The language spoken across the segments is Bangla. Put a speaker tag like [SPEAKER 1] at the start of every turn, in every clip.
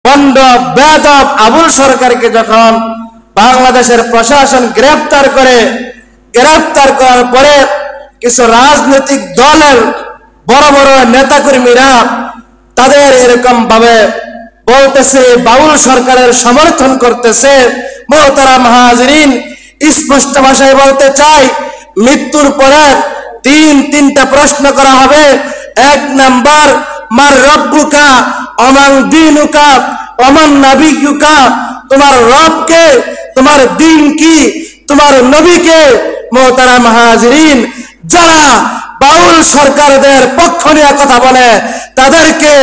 [SPEAKER 1] পণ্ড বেয়াদব আবুল সরকারকে যখন বাংলাদেশের প্রশাসন গ্রেফতার করার পরে কিছু রাজনৈতিক দলের বড় বড় নেতাকর্মীরা তাদের এরকম ভাবে বলতেছে, বাউল সরকারের সমর্থন করতেছে। মুহতারাম হাজিরিন, স্পষ্ট ভাষায় বলতে চাই, মৃত্যুর পরে তিনটা প্রশ্ন করা হবে। এক নাম্বার, মার রব্বুকা অমান দীনুকা অমান নাবিয়ুকা, তোমার রবকে, তোমার দ্বীন কি, তোমার নবীকে। মুহতারাম হাজিরিন, যারা বাউল সরকারদের পক্ষ নিয়ে কথা বলে তাদেরকে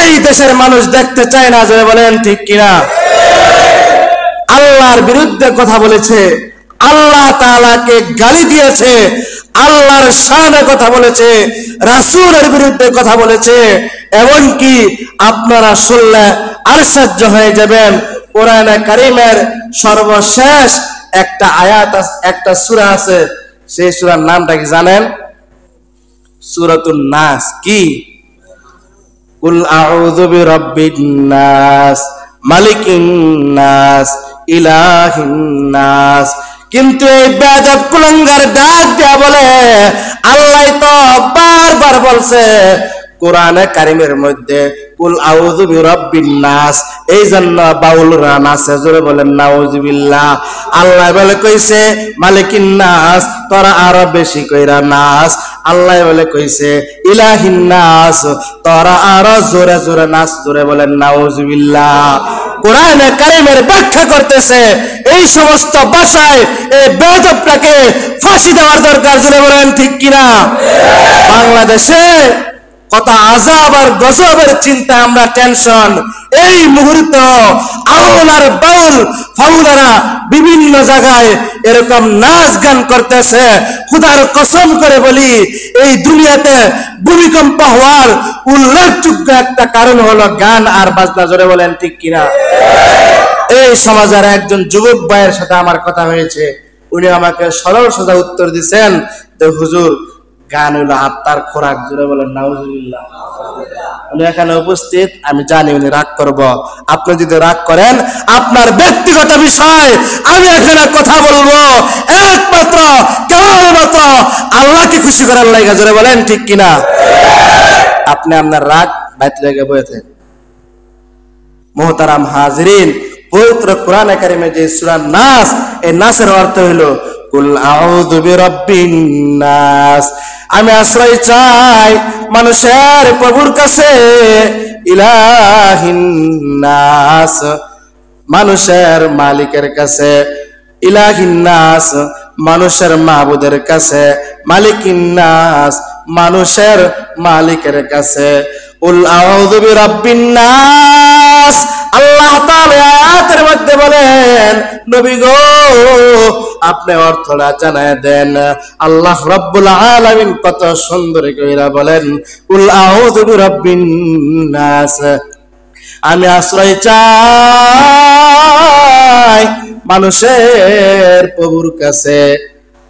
[SPEAKER 1] এই দেশের মানুষ দেখতে চায় না, যে বলেন ঠিক কিনা? আল্লাহর বিরুদ্ধে কথা বলেছে, আল্লাহ তাআলাকে গালি দিয়েছে, আল্লাহর শানে কথা বলেছে, রাসূলের বিরুদ্ধে কথা বলেছে। এমনকি আপনারা শুনলে আশ্চর্য হয়ে যাবেন, কোরআনে কারীমের সর্বশেষ একটা আয়াত, একটা সূরা আছে, সেই সূরার নামটা কি জানেন? সূরাতুন নাস। কি? কুল আউযু বিরাব্বিন নাস মালিকিন নাস ইলাহিন নাস। কিন্তু এই বেয়াদব কুলাঙ্গার ডাক দিয়া বলে, আল্লাহ তো বারবার বলছে কোরআনে কারীমের মধ্যে কুল আউযু বিরাব্বিন নাস, এই জন্য বাউলরা নাসে, জোরে বলেন নাউযুবিল্লাহ। আল্লাহ বলে কইছে মালিকিন নাস, তোরা আরো বেশি কইরা নাস। আল্লাহ বলে কইছে ইলাহিন নাস, তোরা আরো জোরে জোরে নাস, জোরে বলেন নাউযুবিল্লাহ। কোরআনে কারীমের ব্যাখ্যা করতেছে, এই সমস্ত ভাষায় এই বেয়াদবটাকে ফাঁসি দেওয়ার দরকার, জোরে বলেন ঠিক কিনা? বাংলাদেশে কত আযাব আর গজবের চিন্তা, আমরা টেনশন। এই মুহূর্ত আউল আর বাউল ফাউলারা বিভিন্ন জায়গায় এরকম নাচ গান করতেছে। খোদার কসম করে বলি, এই দুনিয়াতে ভূমিকম্প হওয়ার উল্লেখযোগ্য একটা কারণ হলো গান আর বাজনা, জোরে বলেন ঠিক কিনা? এই সমাজের একজন যুবক ভাইয়ের সাথে আমার কথা হয়েছে, উনি আমাকে সরল সোজা উত্তর দিচ্ছেন যে হুজুর, গান হইলো আত্মার খোরাক, জোরে বলেন নাউযুবিল্লাহ। উনি এখানে উপস্থিত, আমি জানি উনি রাগ করব। আপনি যদি রাগ করেন আপনার ব্যক্তিগত বিষয়, আমি এখানে কথা বলবো একমাত্র কেবলমাত্র আল্লাহকে খুশি করার লাগা, জোরে বলেন ঠিক কিনা? আপনি আপনার রাগ বাইরে লেগে বসেছেন। মুহতারাম হাজিরিন, পবিত্র কোরআনে কারীমে যে সূরা নাস, এই নাসের অর্থ হলো কুল আউযু বিরাব্বিন নাস, আমি আশ্রয় চাই মানুষের প্রভুর কাছে, ইলাহিন নাস, মানুষের মালিকের কাছে, ইলাহিন নাস, মানুষের মাবুদের কাছে, মালিকিন নাস, মানুষের মালিকের কাছে। কুল আউযু বিরাব্বিন নাস, আল্লাহ তাআলা আয়াতের মধ্যে বলেন, নবী গো আপনি অর্থটা জানায় দেন। আল্লাহ রাব্বুল আলামিন কত সুন্দর কইরা বলেন, কুল আউযু বিরাব্বিন নাস, আমি আশ্রয় চাই মানুষের প্রভুর কাছে,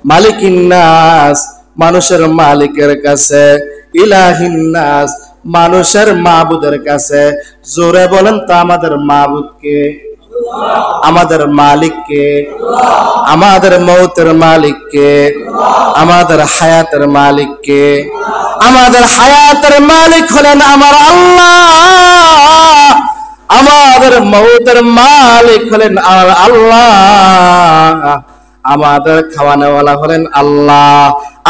[SPEAKER 1] মালিকিন নাস, মানুষের মালিকের কাছে, ইলাহিন নাস, মানুষের মাবুদের কাছে। জোরে বলেন তো, আমাদের মাবুদ কে? আমাদের মালিক কে? আমাদের মৌতের মালিক কে? আমাদের হায়াতের মালিক কে? আমাদের হায়াতের মালিক হলেন আমার আল্লাহ, আমাদের মৌতের মালিক হলেন আল্লাহ, আমাদের খাওয়ানোওয়ালা হলেন আল্লাহ।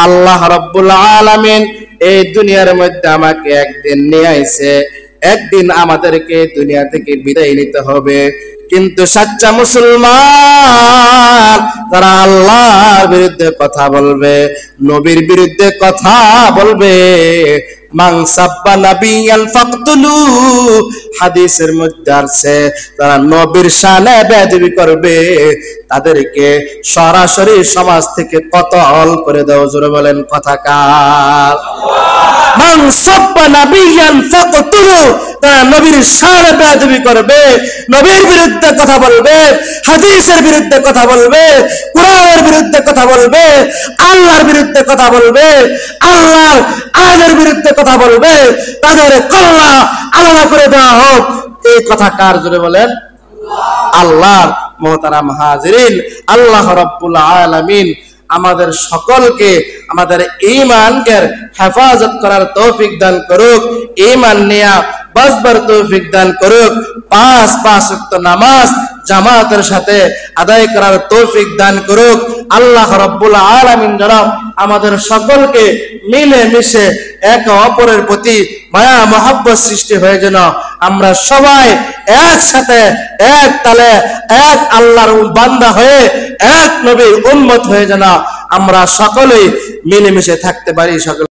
[SPEAKER 1] আল্লাহ রাব্বুল আলামিন এই দুনিয়ার মধ্যে আমাকে একদিন নিয়ে আইছে, একদিন আমাদেরকে দুনিয়া থেকে বিদায় নিতে হবে। কিন্তু সাচ্চা মুসলমান তারা আল্লাহর বিরুদ্ধে কথা বলবে, নবীর বিরুদ্ধে কথা বলবে। মান সাব্বা নাবিয়ান ফাকতুলু, হাদিসের মধ্যে আছে তারা নবীর শানে বেয়াদবি করবে, তাদেরকে সরাসরি সমাজ থেকে কতল করে দাও। জোরে বলেন কথাকার। মান সাব্বা নাবিয়ান ফাকতুলু, তারা নবীর শানে বেয়াদবি করবে, নবীর বিরুদ্ধে কথা বলবে, হাদিসের বিরুদ্ধে কথা বলবে, কোরআনের বিরুদ্ধে কথা বলবে, আল্লাহর বিরুদ্ধে কথা বলবে, আল্লাহর আইনের বিরুদ্ধে কথা বলবে, তাদের কল্লা আলাদা করে দেওয়া হোক, এই কথা কার? জোরে বলেন। আল্লাহর। মুহতারাম হাজিরিন, আল্লাহ রাব্বুল আলামিন আমাদের সকলকে আমাদের ঈমানকে হেফাজত করার তৌফিক দান করুক, ঈমান নিয়ে বাঁচবার তৌফিক দান করুক, পাঁচ ওয়াক্ত নামাজ জামাতের সাথে আদায় করার তৌফিক দান করুক। আল্লাহ রাব্বুল আলামিন যেন আমাদের সকলকে মিলে মিশে একে অপরের প্রতি মায়া মহব্বত সৃষ্টি হয়ে যেন আমরা সবাই একসাথে এক তালে এক আল্লাহর বান্দা হয়ে এক নবীর উম্মত হয়ে যেন আমরা সকলেই মিলেমিশে থাকতে পারি। সকল